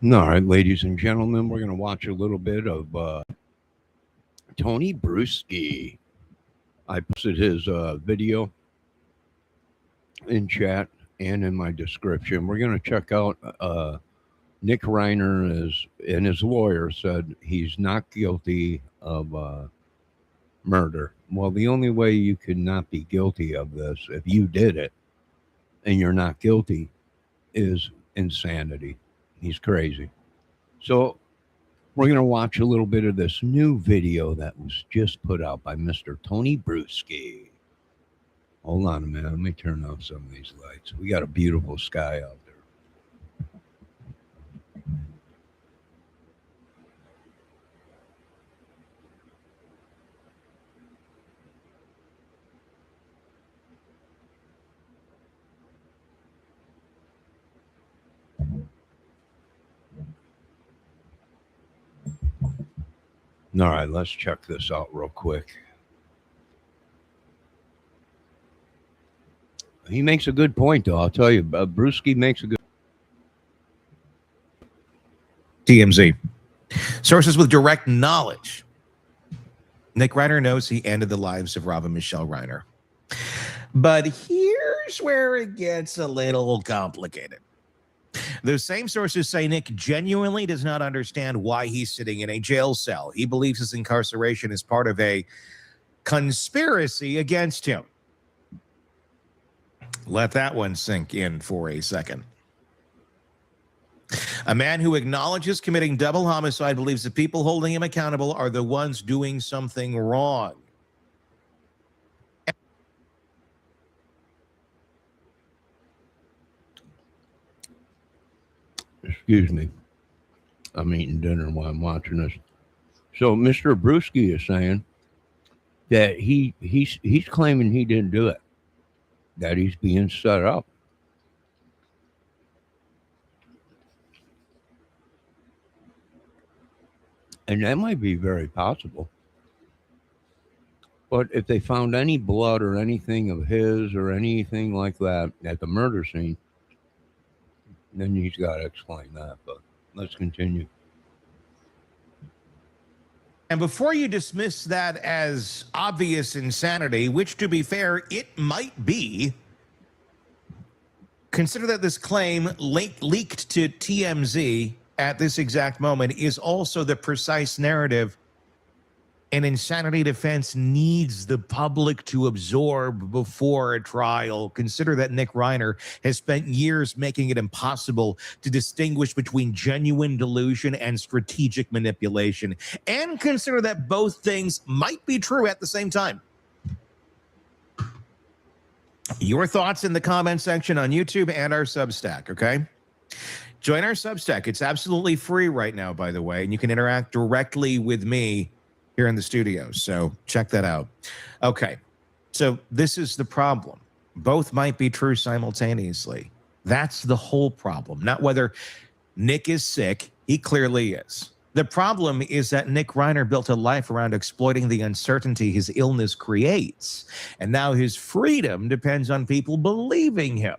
All right, ladies and gentlemen, we're going to watch a little bit of Tony Bruschi. I posted his video in chat and in my description. We're going to check out Nick Reiner and his lawyer said he's not guilty of murder. Well, the only way you could not be guilty of this, if you did it and you're not guilty, is insanity. He's crazy. So we're going to watch a little bit of this new video that was just put out by Mr. Tony Bruschi. Hold on a minute. Let me turn off some of these lights. We got a beautiful sky out there. All right, let's check this out real quick. He makes a good point, though. I'll tell you, Bruschi makes a good. TMZ. Sources with direct knowledge. Nick Reiner knows he ended the lives of Rob and Michelle Reiner. But here's where it gets a little complicated. Those same sources say Nick genuinely does not understand why he's sitting in a jail cell. He believes his incarceration is part of a conspiracy against him. Let that one sink in for a second. A man who acknowledges committing double homicide believes the people holding him accountable are the ones doing something wrong. Excuse me. I'm eating dinner while I'm watching this. So Mr. Bruschi is saying that he's claiming he didn't do it, that he's being set up. And that might be very possible. But if they found any blood or anything of his or anything like that at the murder scene, then he's got to explain that. But let's continue. And before you dismiss that as obvious insanity, which to be fair, it might be, consider that this claim leaked to TMZ at this exact moment is also the precise narrative an insanity defense needs the public to absorb before a trial. Consider that Nick Reiner has spent years making it impossible to distinguish between genuine delusion and strategic manipulation. And consider that both things might be true at the same time. Your thoughts in the comment section on YouTube and our Substack, okay? Join our Substack. It's absolutely free right now, by the way, and you can interact directly with me here in the studio. So check that out. Okay. So this is the problem. Both might be true simultaneously. That's the whole problem. Not whether Nick is sick. He clearly is. The problem is that Nick Reiner built a life around exploiting the uncertainty his illness creates. And now his freedom depends on people believing him.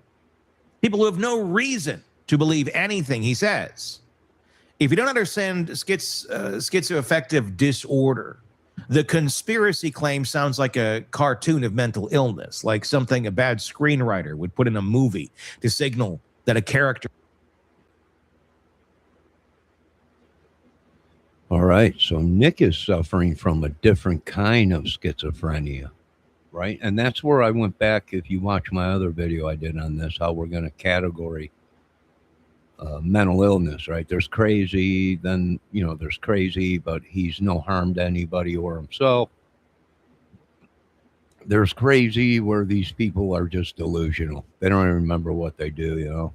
People who have no reason to believe anything he says. If you don't understand schizoaffective disorder, the conspiracy claim sounds like a cartoon of mental illness, like something a bad screenwriter would put in a movie to signal that a character. All right. So Nick is suffering from a different kind of schizophrenia, right? And that's where I went back. If you watch my other video I did on this, how we're going to category mental illness, right? There's crazy, then, there's crazy, but he's no harm to anybody or himself. There's crazy where these people are just delusional. They don't even remember what they do,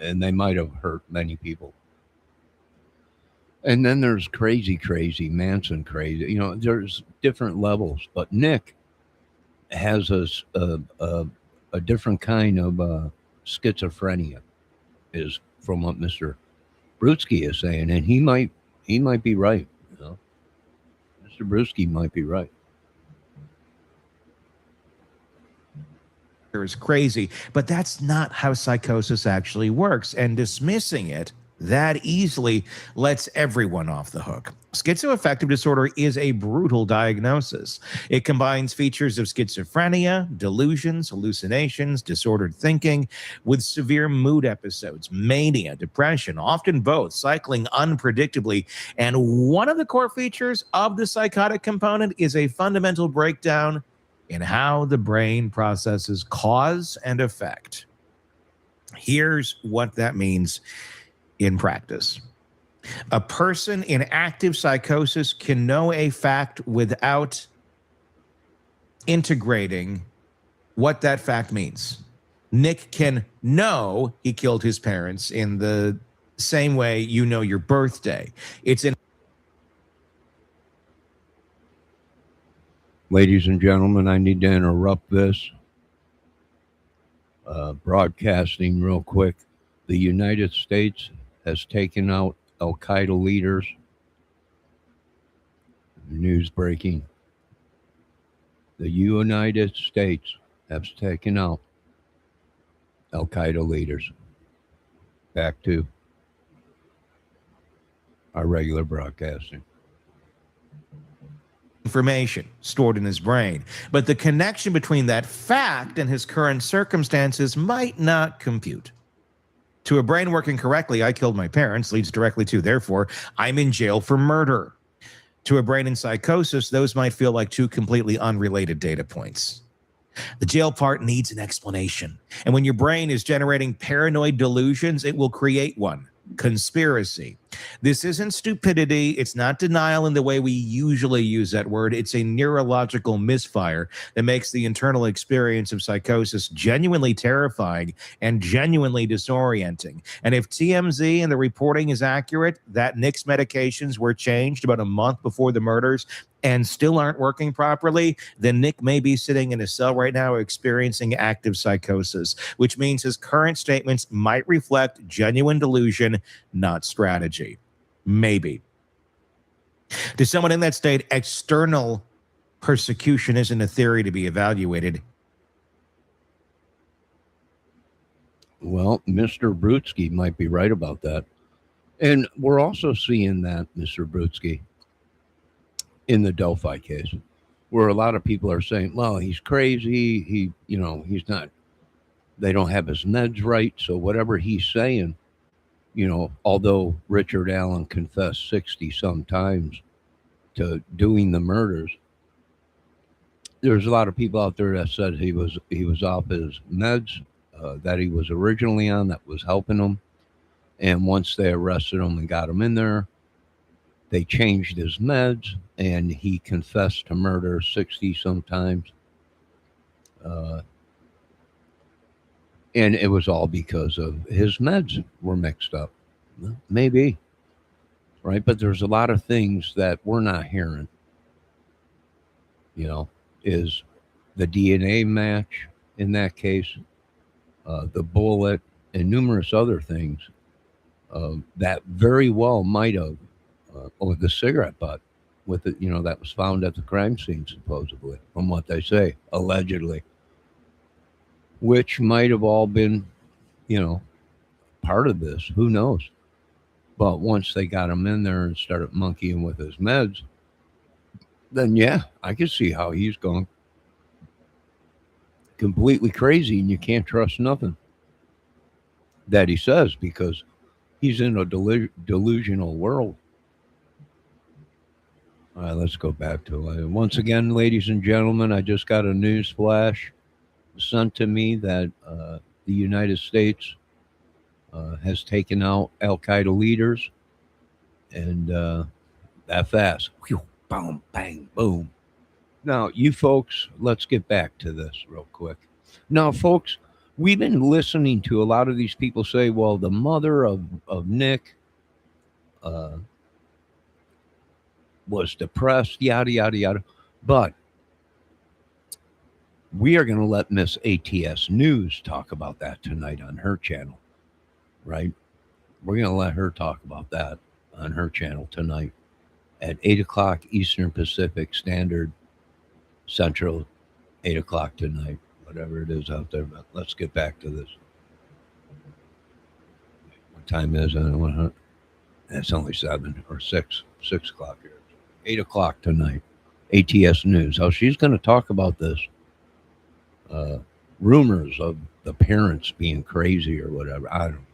and they might have hurt many people. And then there's crazy, Manson crazy. There's different levels, but Nick has a different kind of schizophrenia, is from what Mr. Bruschi is saying, and he might be right. Mr. Bruschi might be right. Is crazy, but that's not how psychosis actually works. And dismissing it that easily lets everyone off the hook. Schizoaffective disorder is a brutal diagnosis. It combines features of schizophrenia, delusions, hallucinations, disordered thinking, with severe mood episodes, mania, depression, often both, cycling unpredictably. And one of the core features of the psychotic component is a fundamental breakdown in how the brain processes cause and effect. Here's what that means in practice. A person in active psychosis can know a fact without integrating what that fact means. Nick can know he killed his parents in the same way you know your birthday. It's in. Ladies and gentlemen, I need to interrupt this broadcasting real quick. The United States has taken out Al Qaeda leaders. News breaking. The United States has taken out Al Qaeda leaders. Back to our regular broadcasting. Information stored in his brain, but the connection between that fact and his current circumstances might not compute. To a brain working correctly, I killed my parents leads directly to, therefore, I'm in jail for murder. To a brain in psychosis, those might feel like two completely unrelated data points. The jail part needs an explanation. And when your brain is generating paranoid delusions, it will create one. Conspiracy. This isn't stupidity. It's not denial in the way we usually use that word. It's a neurological misfire that makes the internal experience of psychosis genuinely terrifying and genuinely disorienting. And if TMZ and the reporting is accurate, that Nick's medications were changed about a month before the murders and still aren't working properly, then Nick may be sitting in a cell right now experiencing active psychosis, which means his current statements might reflect genuine delusion, not strategy. Maybe. To someone in that state, external persecution isn't a theory to be evaluated. Well, Mr. Brutsky might be right about that. And we're also seeing that, Mr. Brutsky, in the Delphi case, where a lot of people are saying, well, he's crazy. He's not, they don't have his meds right. So whatever he's saying, although Richard Allen confessed 60 some times to doing the murders, there's a lot of people out there that said he was off his meds that he was originally on that was helping him. And once they arrested him and got him in there, they changed his meds and he confessed to murder 60 sometimes. And it was all because of his meds were mixed up. Maybe. Right? But there's a lot of things that we're not hearing. Is the DNA match in that case, the bullet, and numerous other things that very well might have, or the cigarette butt with it, that was found at the crime scene, supposedly, from what they say, allegedly, which might have all been, part of this. Who knows? But once they got him in there and started monkeying with his meds, then yeah, I can see how he's gone completely crazy, and you can't trust nothing that he says because he's in a delusional world. All right, let's go back to it. Once again, ladies and gentlemen, I just got a news flash sent to me that the United States has taken out Al Qaeda leaders, and that fast. Whew, boom, bang, boom. Now, you folks, let's get back to this real quick. Now, folks, we've been listening to a lot of these people say, well, the mother of Nick was depressed, yada, yada, yada. But we are going to let Miss ATS News talk about that tonight on her channel, right? We're going to let her talk about that on her channel tonight at 8 o'clock Eastern Pacific Standard Central, 8 o'clock tonight, whatever it is out there. But let's get back to this. time is it? It's only 7 or 6 o'clock here. 8 o'clock tonight. ATS News. Oh, she's going to talk about this. Rumors of the parents being crazy or whatever. I don't.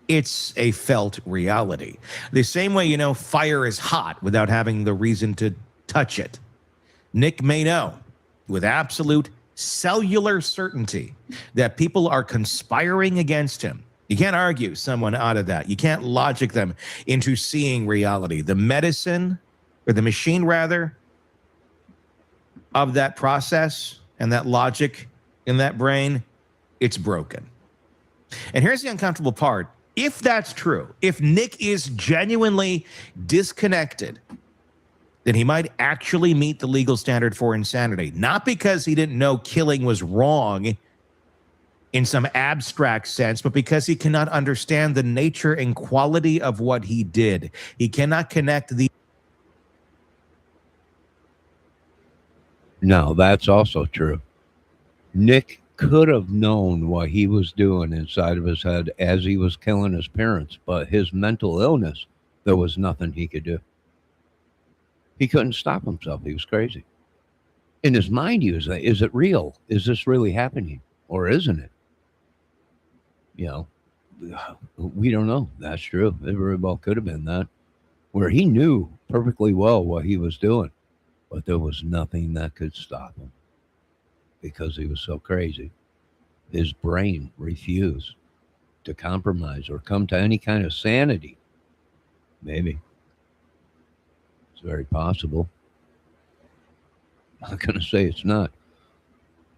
It's a felt reality. The same way, fire is hot without having the reason to touch it. Nick may know with absolute cellular certainty that people are conspiring against him. You can't argue someone out of that. You can't logic them into seeing reality. The medicine, or the machine rather, of that process and that logic in that brain, it's broken. And here's the uncomfortable part. If that's true, if Nick is genuinely disconnected, then he might actually meet the legal standard for insanity. Not because he didn't know killing was wrong in some abstract sense, but because he cannot understand the nature and quality of what he did. He cannot connect the... No, that's also true. Nick could have known what he was doing inside of his head as he was killing his parents, but his mental illness, there was nothing he could do. He couldn't stop himself. He was crazy. In his mind, he was like, is it real? Is this really happening? Or isn't it? We don't know. That's true. It very well could have been that, where he knew perfectly well what he was doing, but there was nothing that could stop him because he was so crazy. His brain refused to compromise or come to any kind of sanity. Maybe. It's very possible. I'm not going to say it's not.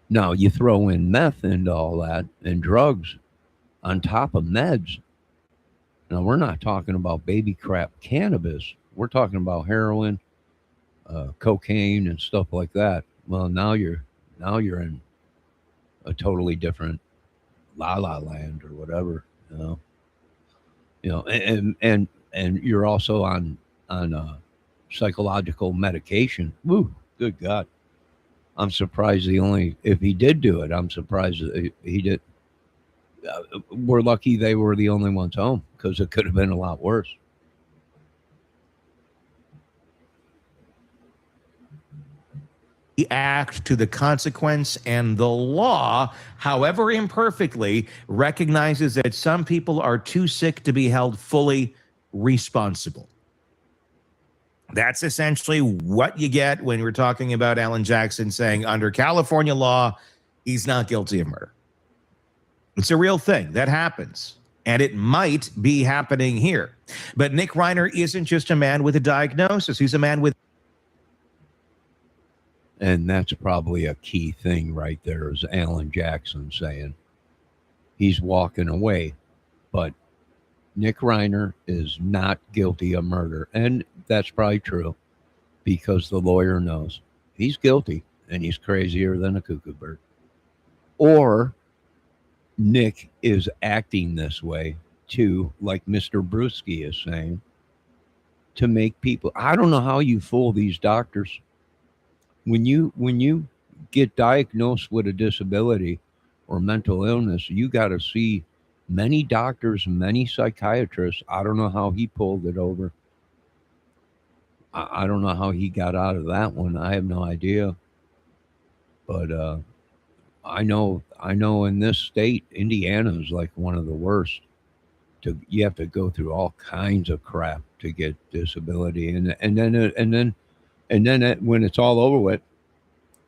Now, you throw in meth into all that and drugs on top of meds. Now, we're not talking about baby crap cannabis. We're talking about heroin, cocaine, and stuff like that. Well, now you're in a totally different la la land or whatever. And you're also on psychological medication. Woo, good God. I'm surprised if he did do it, I'm surprised that he did. We're lucky they were the only ones home because it could have been a lot worse. Act to the consequence, and the law, however imperfectly, recognizes that some people are too sick to be held fully responsible. That's essentially what you get when we're talking about Alan Jackson saying under California law, he's not guilty of murder. It's a real thing that happens, and it might be happening here. But Nick Reiner isn't just a man with a diagnosis. He's a man with... And that's probably a key thing right there, is Alan Jackson saying he's walking away, but Nick Reiner is not guilty of murder. And that's probably true because the lawyer knows he's guilty and he's crazier than a cuckoo bird. Or Nick is acting this way too, like Mr. Brewski is saying, to make people... I don't know how you fool these doctors. When you get diagnosed with a disability or mental illness, you got to see many doctors, many psychiatrists. I don't know how he pulled it over. I don't know how he got out of that one. I have no idea. But I know in this state, Indiana is like one of the worst. You have to go through all kinds of crap to get disability, and then when it's all over with,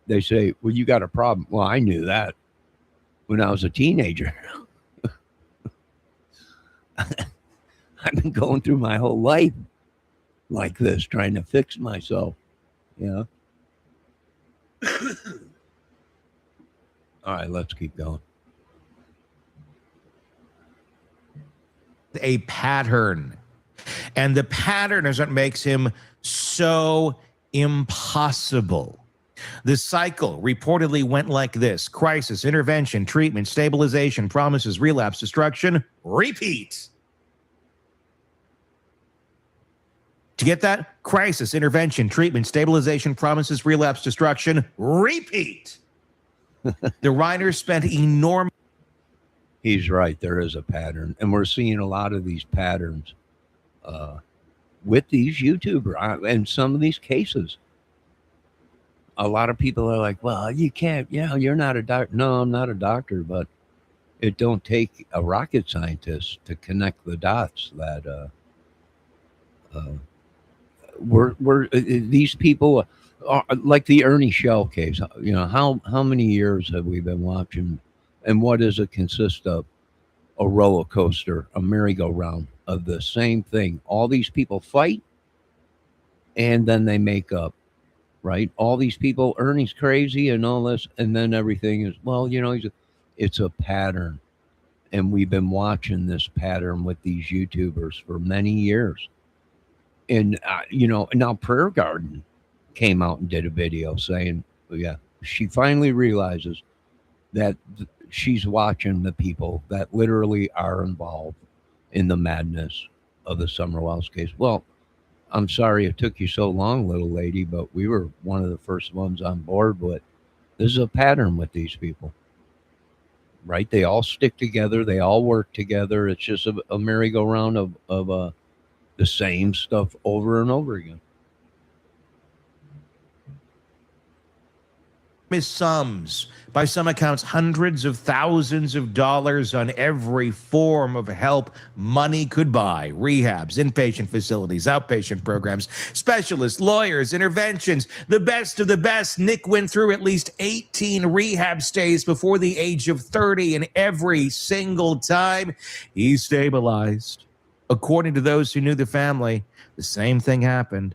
they say, well, you got a problem. Well, I knew that when I was a teenager. I've been going through my whole life like this, trying to fix myself. All right, let's keep going. A pattern. And the pattern is what makes him so impossible. The cycle reportedly went like this: crisis, intervention, treatment, stabilization, promises, relapse, destruction, repeat. To get that? Crisis, intervention, treatment, stabilization, promises, relapse, destruction, repeat. The Reiners spent enormous... He's right. There is a pattern, and we're seeing a lot of these patterns uh, with these YouTubers and some of these cases. A lot of people are like, "Well, you can't. You're not a doctor." No, I'm not a doctor, but it don't take a rocket scientist to connect the dots. That uh, these people are like the Ernie Shell case. How many years have we been watching, and what does it consist of? A roller coaster, a merry-go-round of the same thing. All these people fight and then they make up, right? All these people, Ernie's crazy and all this, and then everything is, well, it's a pattern. And we've been watching this pattern with these YouTubers for many years. And, now Prayer Garden came out and did a video saying, yeah, she finally realizes that she's watching the people that literally are involved in the madness of the Summer Wells case. Well, I'm sorry it took you so long, little lady, but we were one of the first ones on board with this is a pattern with these people, right? They all stick together, they all work together. It's just a merry-go-round of the same stuff over and over again. Sums, by some accounts, hundreds of thousands of dollars on every form of help money could buy: rehabs, inpatient facilities, outpatient programs, specialists, lawyers, interventions, the best of the best. Nick went through at least 18 rehab stays before the age of 30, and every single time he stabilized. According to those who knew the family, the same thing happened.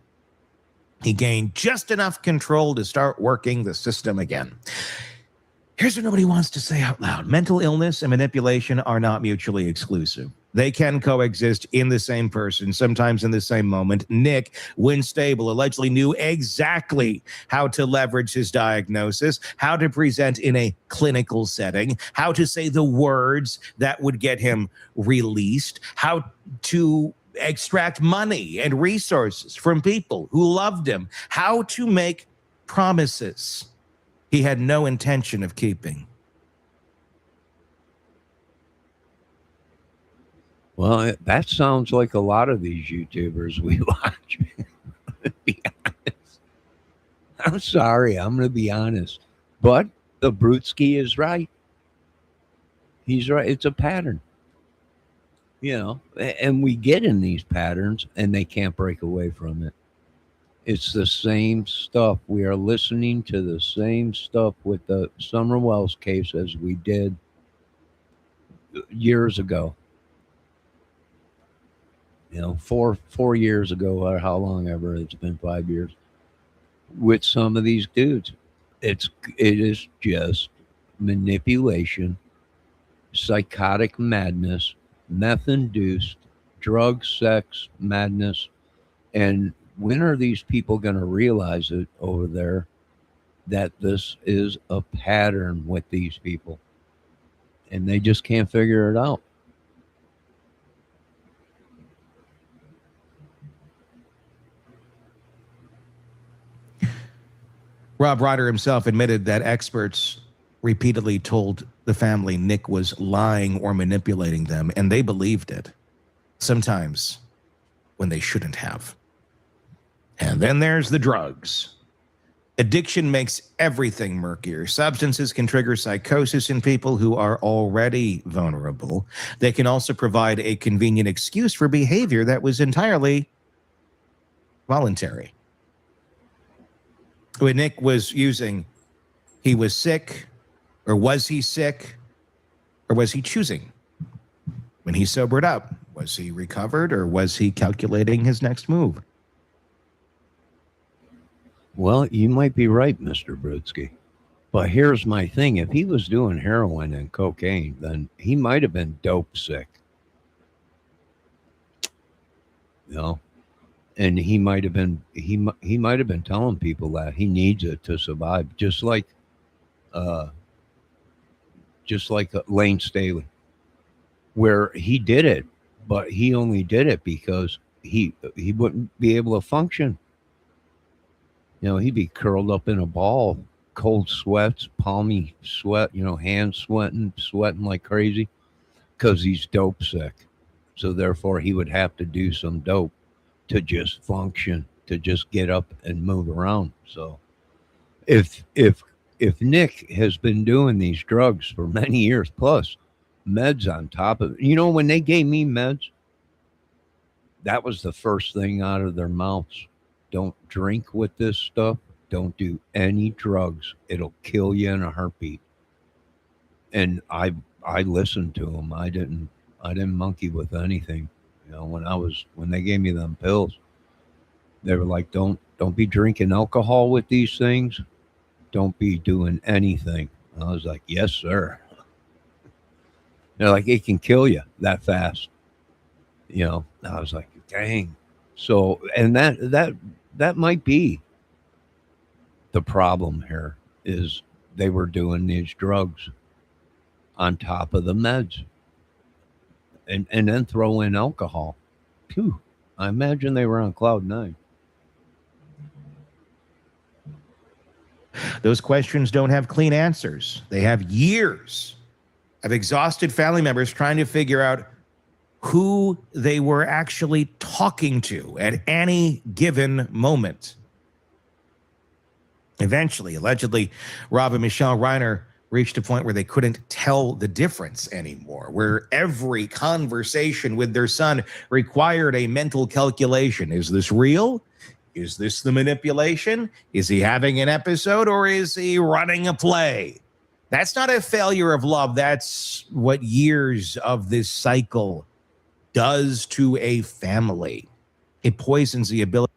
He gained just enough control to start working the system again. Here's what nobody wants to say out loud: mental illness and manipulation are not mutually exclusive. They can coexist in the same person, sometimes in the same moment. Nick, when stable, allegedly knew exactly how to leverage his diagnosis, how to present in a clinical setting, how to say the words that would get him released, how to extract money and resources from people who loved him, how to make promises he had no intention of keeping. Well, that sounds like a lot of these YouTubers we watch. To be honest. I'm sorry, I'm going to be honest. But the Brutski is right. He's right. It's a pattern. And we get in these patterns and they can't break away from it. It's the same stuff. We are listening to the same stuff with the Summer Wells case as we did years ago. 4 years ago, or how long ever it's been, 5 years, with some of these dudes. It is just manipulation, psychotic madness, meth induced, drug, sex, madness. And when are these people going to realize it over there that this is a pattern with these people? And they just can't figure it out. Rob Reiner himself admitted that experts repeatedly told the family Nick was lying or manipulating them, and they believed it, sometimes when they shouldn't have. And then there's the drugs. Addiction makes everything murkier. Substances can trigger psychosis in people who are already vulnerable. They can also provide a convenient excuse for behavior that was entirely voluntary. When Nick was using, he was sick, or was he sick, or was he choosing? When he sobered up, was he recovered, or was he calculating his next move? Well, you might be right, Mr. Brutsky. But here's my thing. If he was doing heroin and cocaine, then he might have been dope sick. And he might have been telling people that he needs it to survive, just like Lane Staley, where he did it, but he only did it because he wouldn't be able to function. He'd be curled up in a ball, cold sweats, palmy sweat, hands sweating like crazy. because he's dope sick. So therefore, he would have to do some dope to just function, to just get up and move around. So if if if Nick has been doing these drugs for many years plus, meds on top of it, when they gave me meds, that was the first thing out of their mouths. Don't drink with this stuff. Don't do any drugs. It'll kill you in a heartbeat. And I listened to them. I didn't monkey with anything. When they gave me them pills, they were like, don't be drinking alcohol with these things. Don't be doing anything. And I was like, yes, sir. They're like, it can kill you that fast. I was like, dang. So, and that might be the problem here is they were doing these drugs on top of the meds and then throw in alcohol. Phew. I imagine they were on cloud nine. Those questions don't have clean answers. They have years of exhausted family members trying to figure out who they were actually talking to at any given moment. Eventually, allegedly, Rob and Michelle Reiner reached a point where they couldn't tell the difference anymore, where every conversation with their son required a mental calculation. Is this real? Is this the manipulation? Is he having an episode or is he running a play? That's not a failure of love. That's what years of this cycle does to a family. It poisons the ability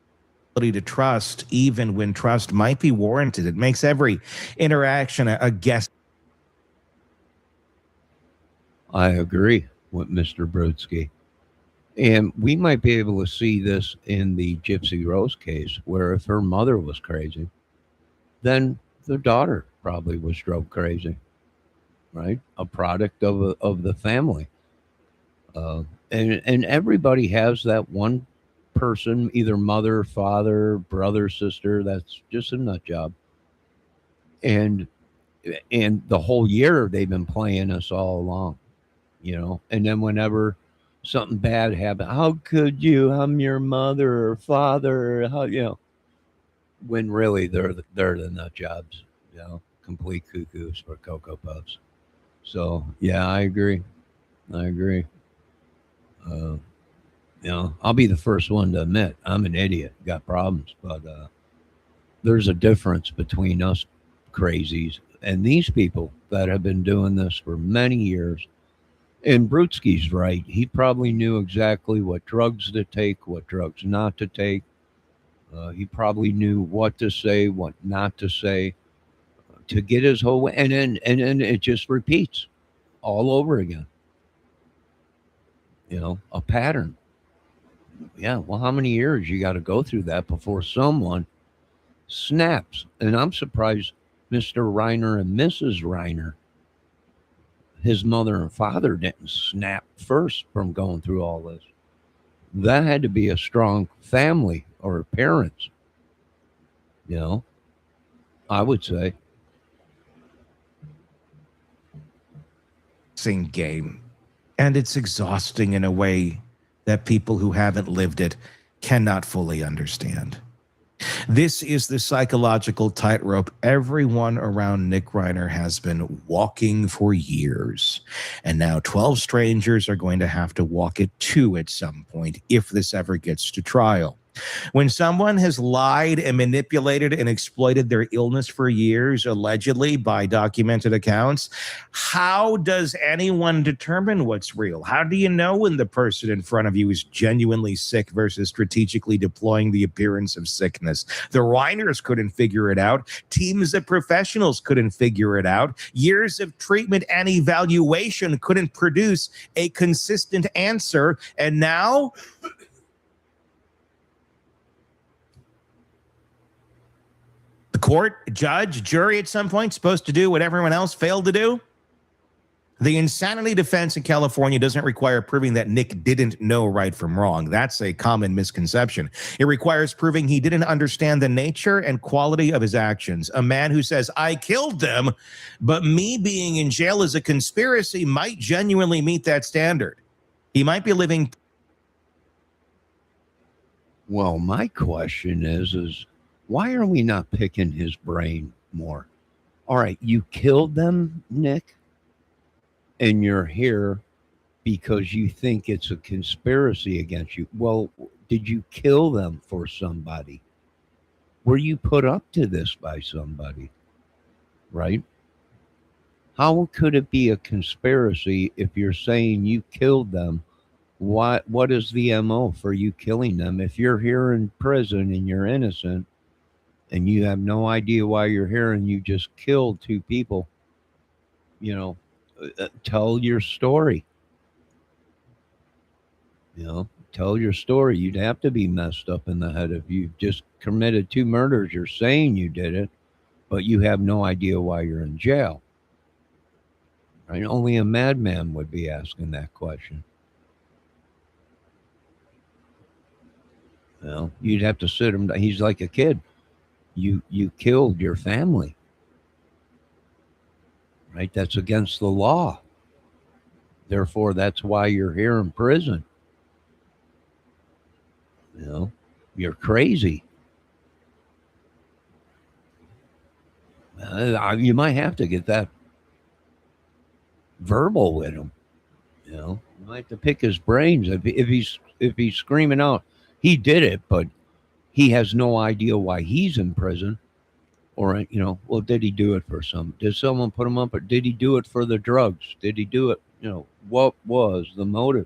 to trust, even when trust might be warranted. It makes every interaction a guess. I agree with Mr. Brodsky. And we might be able to see this in the Gypsy Rose case, where if her mother was crazy, then the daughter probably was drove crazy, right? A product of the family. And everybody has that one person, either mother, father, brother, sister, that's just a nut job. And the whole year they've been playing us all along, and then whenever something bad happened, how could you? I'm your mother or father, when really they're the nut jobs, complete cuckoos for Cocoa Puffs. So yeah, I agree. I agree. Uh, I'll be the first one to admit I'm an idiot, got problems, but there's a difference between us crazies and these people that have been doing this for many years. And Brutsky's right. He probably knew exactly what drugs to take, what drugs not to take. He probably knew what to say, what not to say, to get his whole way. And then it just repeats all over again. A pattern. Yeah. Well, how many years you got to go through that before someone snaps? And I'm surprised Mr. Reiner and Mrs. Reiner, his mother and father, didn't snap first from going through all this. That had to be a strong family or parents, I would say. Game. And it's exhausting in a way that people who haven't lived it cannot fully understand. This is the psychological tightrope everyone around Nick Reiner has been walking for years. And now 12 strangers are going to have to walk it too at some point if this ever gets to trial. When someone has lied and manipulated and exploited their illness for years, allegedly by documented accounts, how does anyone determine what's real? How do you know when the person in front of you is genuinely sick versus strategically deploying the appearance of sickness? The Reiners couldn't figure it out. Teams of professionals couldn't figure it out. Years of treatment and evaluation couldn't produce a consistent answer. And now the court, judge, jury at some point supposed to do what everyone else failed to do? The insanity defense in California doesn't require proving that Nick didn't know right from wrong. That's a common misconception. It requires proving he didn't understand the nature and quality of his actions. A man who says, I killed them, but me being in jail is a conspiracy might genuinely meet that standard. He might be living. Well, my question is why are we not picking his brain more? All right, you killed them, Nick, and you're here because you think it's a conspiracy against you. Well, did you kill them for somebody? Were you put up to this by somebody? Right? How could it be a conspiracy if you're saying you killed them? What is the MO for you killing them? If you're here in prison and you're innocent and you have no idea why you're here and you just killed two people, tell your story. Tell your story. You'd have to be messed up in the head if you just committed two murders. You're saying you did it, but you have no idea why you're in jail. Right? Only a madman would be asking that question. You'd have to sit him down. He's like a kid. You killed your family. Right? That's against the law. Therefore, that's why you're here in prison. You're crazy. You might have to get that verbal with him. You might have to pick his brains if he's screaming out he did it, but he has no idea why he's in prison. Or well, did he do it for some? Did someone put him up? Or did he do it for the drugs? Did he do it? What was the motive?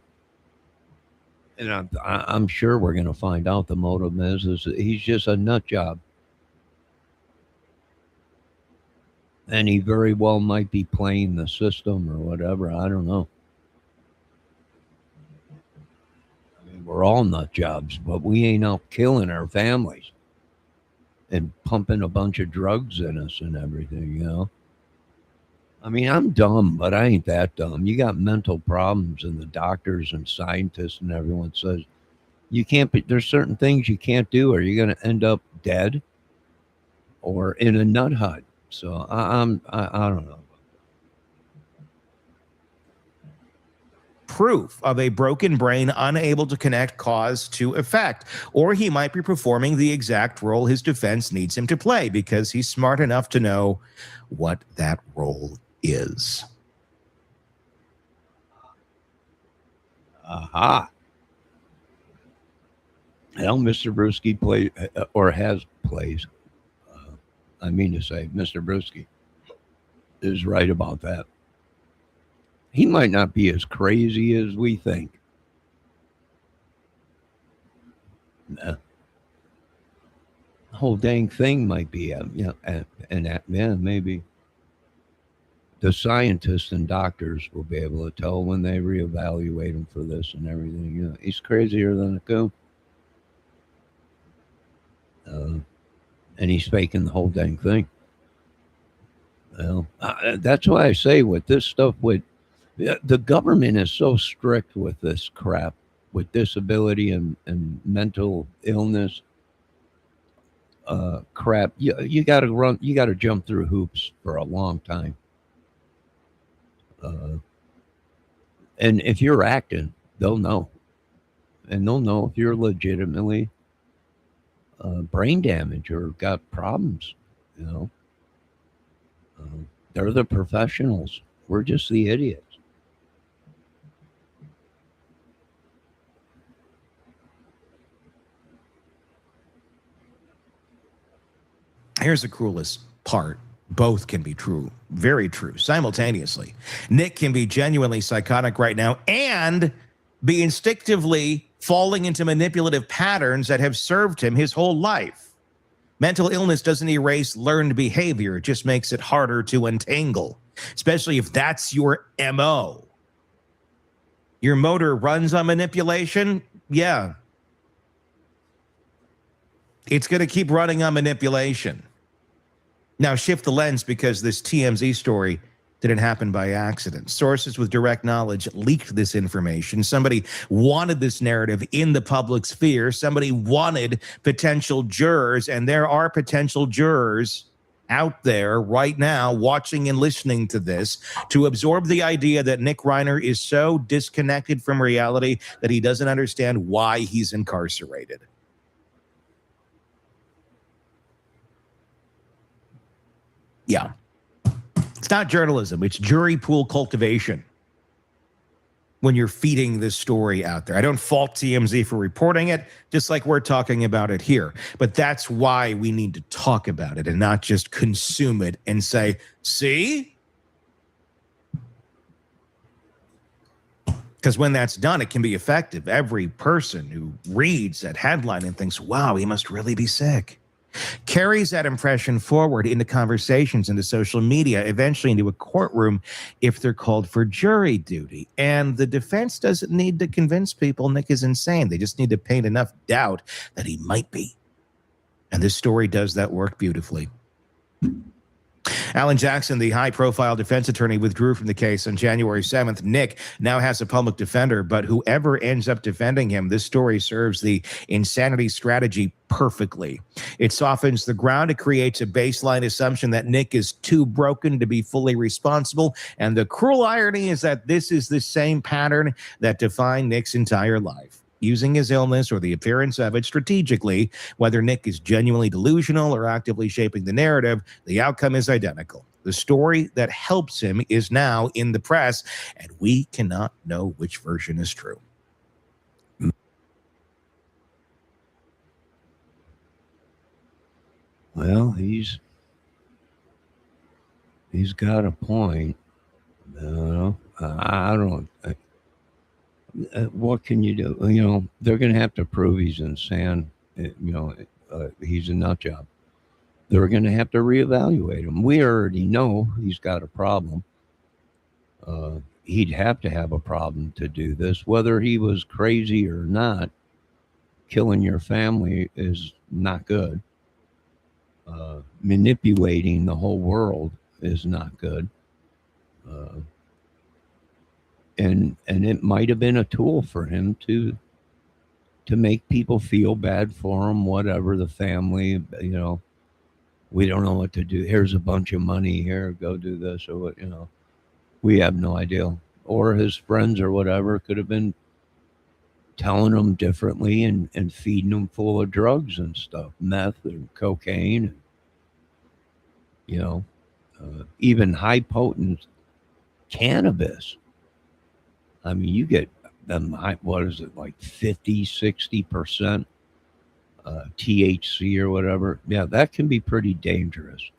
And I'm sure we're going to find out the motive is he's just a nut job. And he very well might be playing the system or whatever. I don't know. I mean, we're all nut jobs, but we ain't out killing our families and pumping a bunch of drugs in us and everything, I mean, I'm dumb, but I ain't that dumb. You got mental problems, and the doctors and scientists and everyone says you can't be, there's certain things you can't do or you're going to end up dead or in a nut hut. So I don't know. Proof of a broken brain unable to connect cause to effect, or he might be performing the exact role his defense needs him to play because he's smart enough to know what that role is. Aha. Well, Mr. Brewski plays or has plays. I mean to say, Mr. Brewski is right about that. He might not be as crazy as we think. Nah. The whole dang thing might be, maybe. The scientists and doctors will be able to tell when they reevaluate him for this and everything. He's crazier than a coon. And he's faking the whole dang thing. Well, that's why I say with this stuff, the government is so strict with this crap, with disability and mental illness crap. You got to jump through hoops for a long time. And if you're acting, they'll know. And they'll know if you're legitimately brain damage or got problems, they're the professionals. We're just the idiots. Here's the cruelest part. Both can be true, very true, simultaneously. Nick can be genuinely psychotic right now and be instinctively falling into manipulative patterns that have served him his whole life. Mental illness doesn't erase learned behavior, it just makes it harder to untangle, especially if that's your MO. Your motor runs on manipulation? Yeah. It's going to keep running on manipulation. Now shift the lens because this TMZ story did it happen by accident? Sources with direct knowledge leaked this information. Somebody wanted this narrative in the public sphere. Somebody wanted potential jurors, and there are potential jurors out there right now watching and listening to this to absorb the idea that Nick Reiner is so disconnected from reality that he doesn't understand why he's incarcerated. Yeah. It's not journalism. It's jury pool cultivation when you're feeding this story out there. I don't fault TMZ for reporting it, just like we're talking about it here. But that's why we need to talk about it and not just consume it and say, see? Because when that's done, it can be effective. Every person who reads that headline and thinks, wow, he must really be sick, carries that impression forward into conversations, into social media, eventually into a courtroom if they're called for jury duty. And the defense doesn't need to convince people Nick is insane. They just need to paint enough doubt that he might be. And this story does that work beautifully. Alan Jackson, the high-profile defense attorney, withdrew from the case on January 7th. Nick now has a public defender, but whoever ends up defending him, this story serves the insanity strategy perfectly. It softens the ground. It creates a baseline assumption that Nick is too broken to be fully responsible. And the cruel irony is that this is the same pattern that defined Nick's entire life. Using his illness or the appearance of it strategically, whether Nick is genuinely delusional or actively shaping the narrative, the outcome is identical. The story that helps him is now in the press, and we cannot know which version is true. Well, he's got a point. I don't. What can you do? They're going to have to prove he's insane. He's a nut job. They're going to have to reevaluate him. We already know he's got a problem. He'd have to have a problem to do this. Whether he was crazy or not, killing your family is not good. Manipulating the whole world is not good. And it might have been a tool for him to make people feel bad for him, whatever, the family, we don't know what to do. Here's a bunch of money here, go do this, or what, we have no idea. Or his friends or whatever could have been telling him differently and feeding him full of drugs and stuff, meth and cocaine, even high potent cannabis. I mean, you get them, what is it, like 50, 60% THC or whatever. Yeah, that can be pretty dangerous.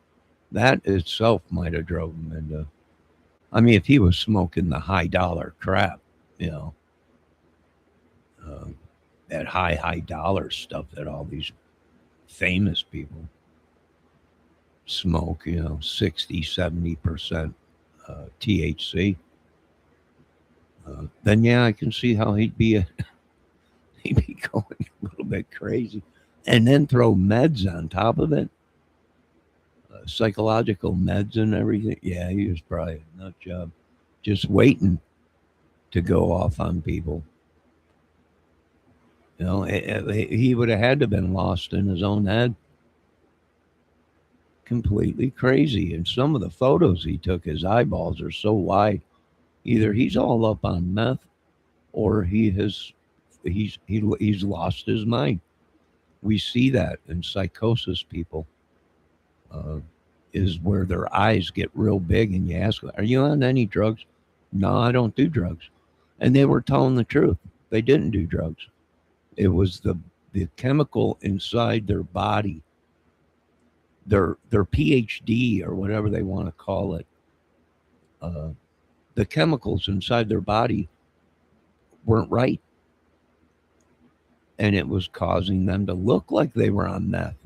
That itself might have drove him into, I mean, if he was smoking the high dollar crap, that high dollar stuff that all these famous people smoke, 60, 70% THC. Then yeah, I can see how he'd be going a little bit crazy, and then throw meds on top of it, psychological meds and everything. Yeah, he was probably a nut job, just waiting to go off on people. He would have had to have been lost in his own head, completely crazy. And some of the photos he took, his eyeballs are so wide. Either he's all up on meth, or he's lost his mind. We see that in psychosis people, is where their eyes get real big, and you ask, "Are you on any drugs?" "No, I don't do drugs," and they were telling the truth. They didn't do drugs. It was the chemical inside their body, their PhD or whatever they want to call it. The chemicals inside their body weren't right. And it was causing them to look like they were on meth.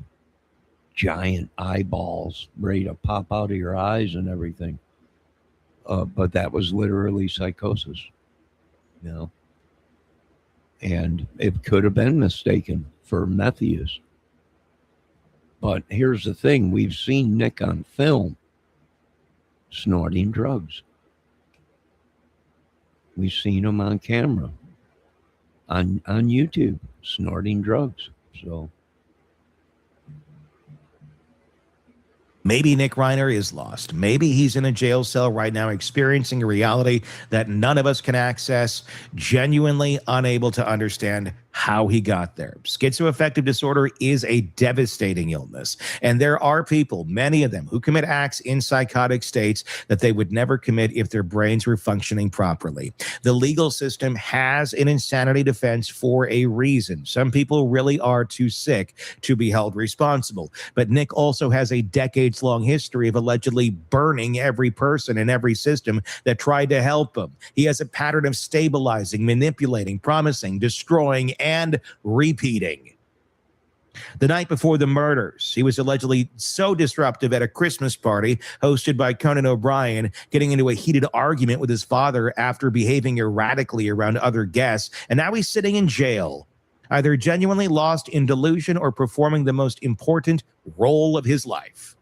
Giant eyeballs ready to pop out of your eyes and everything. But that was literally psychosis, And it could have been mistaken for meth use. But here's the thing. We've seen Nick on film snorting drugs. We've seen him on camera, on YouTube, snorting drugs. So maybe Nick Reiner is lost. Maybe he's in a jail cell right now, experiencing a reality that none of us can access, genuinely unable to understand how he got there. Schizoaffective disorder is a devastating illness. And there are people, many of them, who commit acts in psychotic states that they would never commit if their brains were functioning properly. The legal system has an insanity defense for a reason. Some people really are too sick to be held responsible. But Nick also has a decades-long history of allegedly burning every person in every system that tried to help him. He has a pattern of stabilizing, manipulating, promising, destroying, and repeating. The night before the murders, he was allegedly so disruptive at a Christmas party hosted by Conan O'Brien, getting into a heated argument with his father after behaving erratically around other guests, and now he's sitting in jail, either genuinely lost in delusion or performing the most important role of his life.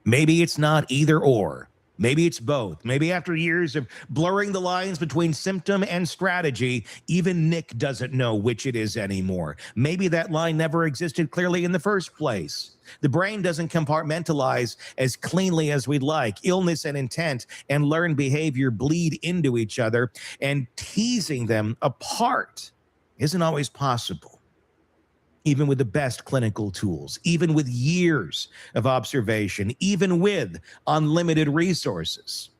Maybe it's not either or. Maybe it's both. Maybe after years of blurring the lines between symptom and strategy, even Nick doesn't know which it is anymore. Maybe that line never existed clearly in the first place. The brain doesn't compartmentalize as cleanly as we'd like. Illness and intent and learned behavior bleed into each other, and teasing them apart isn't always possible. Even with the best clinical tools, even with years of observation, even with unlimited resources.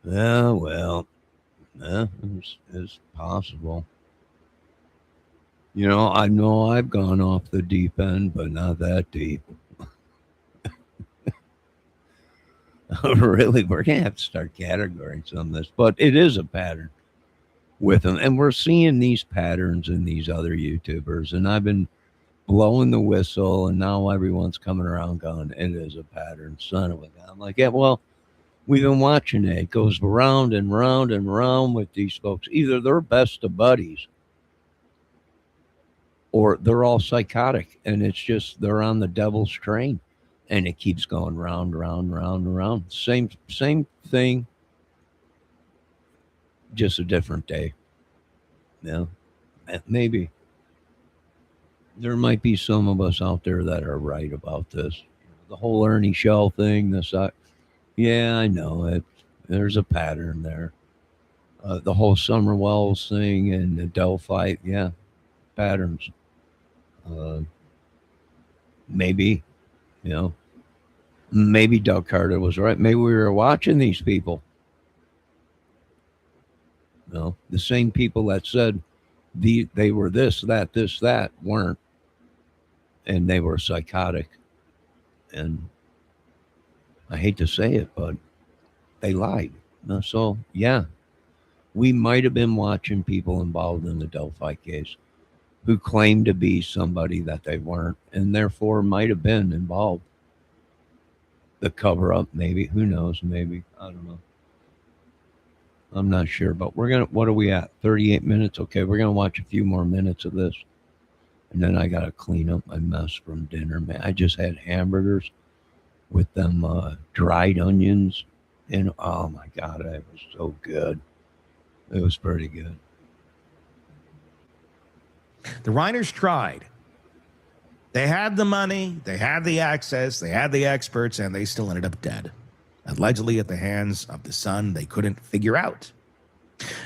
Well, it's possible. I know I've gone off the deep end, but not that deep. Really, we're going to have to start categorizing some of this, but it is a pattern with them. And we're seeing these patterns in these other YouTubers. And I've been blowing the whistle, and now everyone's coming around going, it is a pattern, son of a gun. I'm like, yeah, well, we've been watching it. It goes round and round and round with these folks. Either they're best of buddies or they're all psychotic, and it's just they're on the devil's train, and it keeps going round, round, round, round. Same thing, just a different day. Yeah, maybe there might be some of us out there that are right about this. The whole Ernie Shell thing, yeah, I know it. There's a pattern there. The whole Summer Wells thing and the Delphi, yeah, patterns. Maybe, maybe Doug Carter was right. Maybe we were watching these people. The same people that said they were this, that weren't. And they were psychotic. And I hate to say it, but they lied. So, yeah, we might have been watching people involved in the Delphi case who claimed to be somebody that they weren't, and therefore might have been involved. The cover up, maybe. Who knows? Maybe. I don't know. I'm not sure, but what are we at? 38 minutes? Okay, we're going to watch a few more minutes of this. And then I got to clean up my mess from dinner, man. I just had hamburgers with them dried onions. And oh my God, it was so good. It was pretty good. The Reiners tried. They had the money, they had the access, they had the experts, and they still ended up dead. Allegedly at the hands of the son they couldn't figure out.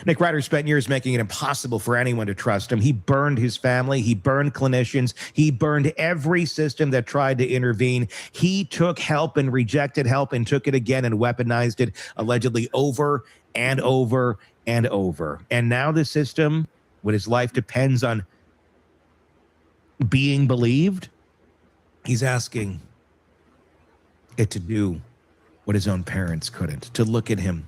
Nick Reiner spent years making it impossible for anyone to trust him. He burned his family. He burned clinicians. He burned every system that tried to intervene. He took help and rejected help and took it again and weaponized it, allegedly over and over and over. And now the system, when his life depends on being believed, he's asking it to do what his own parents couldn't, to look at him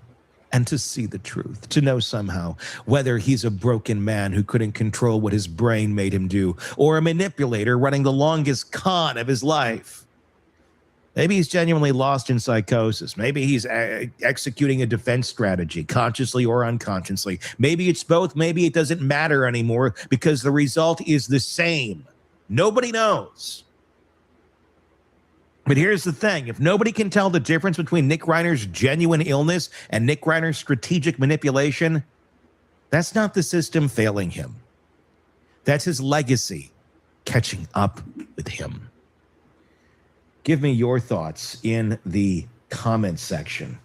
and to see the truth, to know somehow whether he's a broken man who couldn't control what his brain made him do, or a manipulator running the longest con of his life. Maybe he's genuinely lost in psychosis. Maybe he's executing a defense strategy, consciously or unconsciously. Maybe it's both. Maybe it doesn't matter anymore because the result is the same. Nobody knows. But here's the thing. If nobody can tell the difference between Nick Reiner's genuine illness and Nick Reiner's strategic manipulation, that's not the system failing him. That's his legacy catching up with him. Give me your thoughts in the comment section.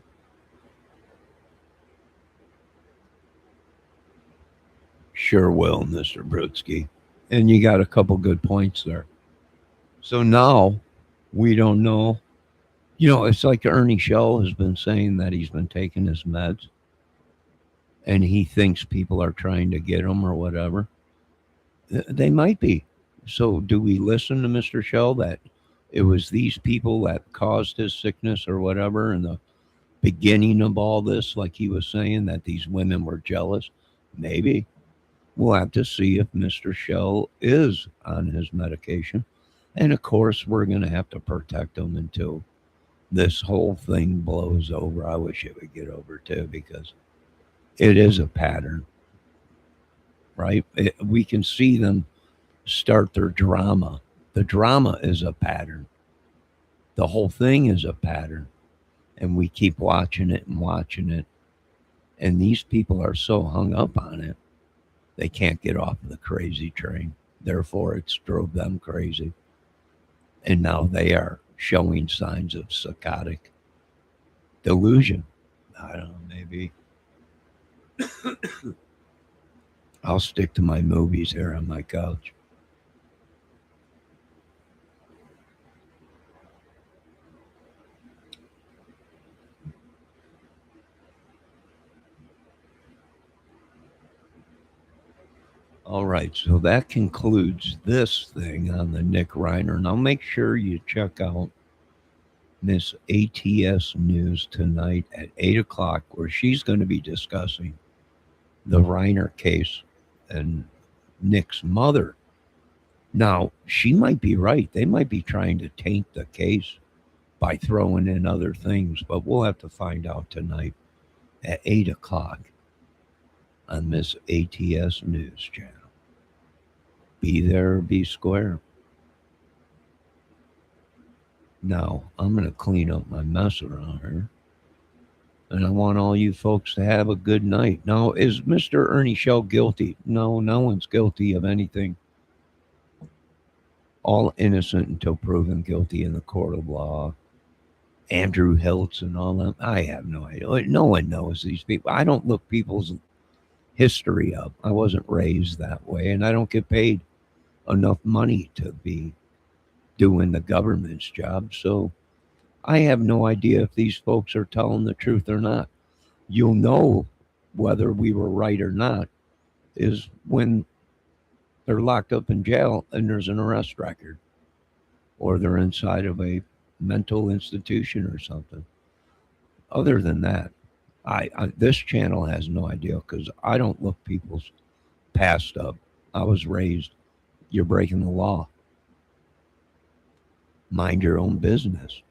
Sure will, Mr. Brutsky. And you got a couple good points there. So now we don't know. You know, it's like Ernie Shell has been saying that he's been taking his meds and he thinks people are trying to get him or whatever. They might be. So do we listen to Mr. Shell that it was these people that caused his sickness or whatever in the beginning of all this, like he was saying, that these women were jealous? Maybe. We'll have to see if Mr. Shell is on his medication. And of course, we're going to have to protect him until this whole thing blows over. I wish it would get over too, because it is a pattern, right? We can see them start their drama. The drama is a pattern. The whole thing is a pattern. And we keep watching it and watching it. And these people are so hung up on it, they can't get off the crazy train. Therefore, it's drove them crazy. And now they are showing signs of psychotic delusion. I don't know, maybe. I'll stick to my movies here on my couch. All right, so that concludes this thing on the Nick Reiner. Now make sure you check out Miss ATS News tonight at 8 o'clock, where she's going to be discussing the Reiner case and Nick's mother. Now, she might be right. They might be trying to taint the case by throwing in other things, but we'll have to find out tonight at 8 o'clock on Miss ATS News channel. Be there or be square. Now, I'm going to clean up my mess around here. And I want all you folks to have a good night. Now, is Mr. Ernie Shell guilty? No, no one's guilty of anything. All innocent until proven guilty in the court of law. Andrew Hiltz and all them. I have no idea. No one knows these people. I don't look people's history up. I wasn't raised that way, and I don't get paid enough money to be doing the government's job. So I have no idea if these folks are telling the truth or not. You'll know whether we were right or not is when they're locked up in jail and there's an arrest record, or they're inside of a mental institution or something. Other than that, I this channel has no idea, because I don't look people's past up. I was raised, you're breaking the law. Mind your own business.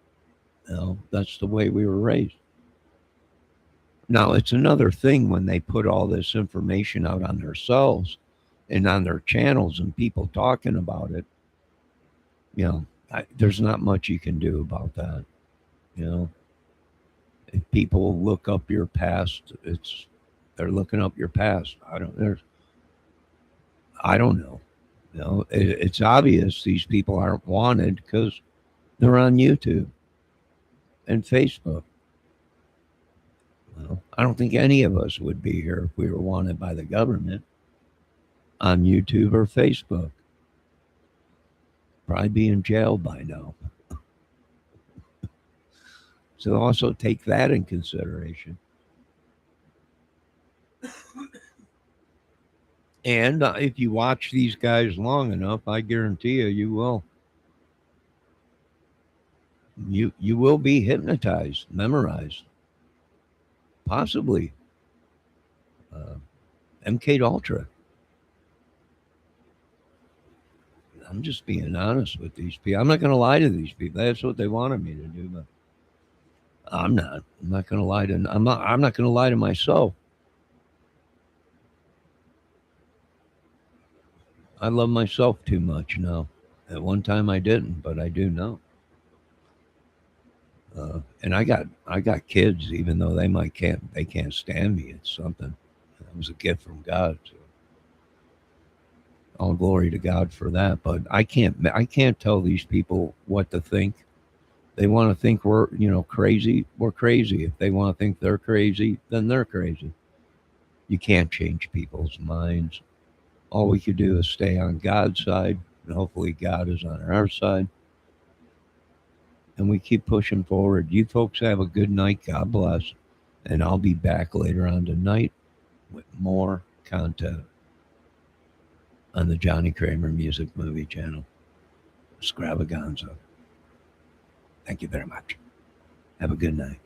You know, that's the way we were raised. Now, it's another thing when they put all this information out on themselves and on their channels and people talking about it. You know, there's not much you can do about that. You know, if people look up your past, they're looking up your past. I don't know. You know, it's obvious these people aren't wanted because they're on YouTube and Facebook. Well, I don't think any of us would be here if we were wanted by the government on YouTube or Facebook. Probably be in jail by now. So also take that in consideration. And if you watch these guys long enough, I guarantee you will. You will be hypnotized, memorized, possibly MK Ultra. I'm just being honest with these people. I'm not going to lie to these people. That's what they wanted me to do, but I'm not. I'm not going to lie to. I'm not going to lie to myself. I love myself too much now. At one time I didn't, but I do now. And I got kids, even though they can't stand me. It's something. It was a gift from God. So all glory to God for that. But I can't tell these people what to think. They want to think we're crazy. We're crazy. If they want to think they're crazy, then they're crazy. You can't change people's minds. All we could do is stay on God's side, and hopefully God is on our side. And we keep pushing forward. You folks have a good night. God bless. And I'll be back later on tonight with more content on the Johnny Kramer Music Movie Channel. Extravaganza. Thank you very much. Have a good night.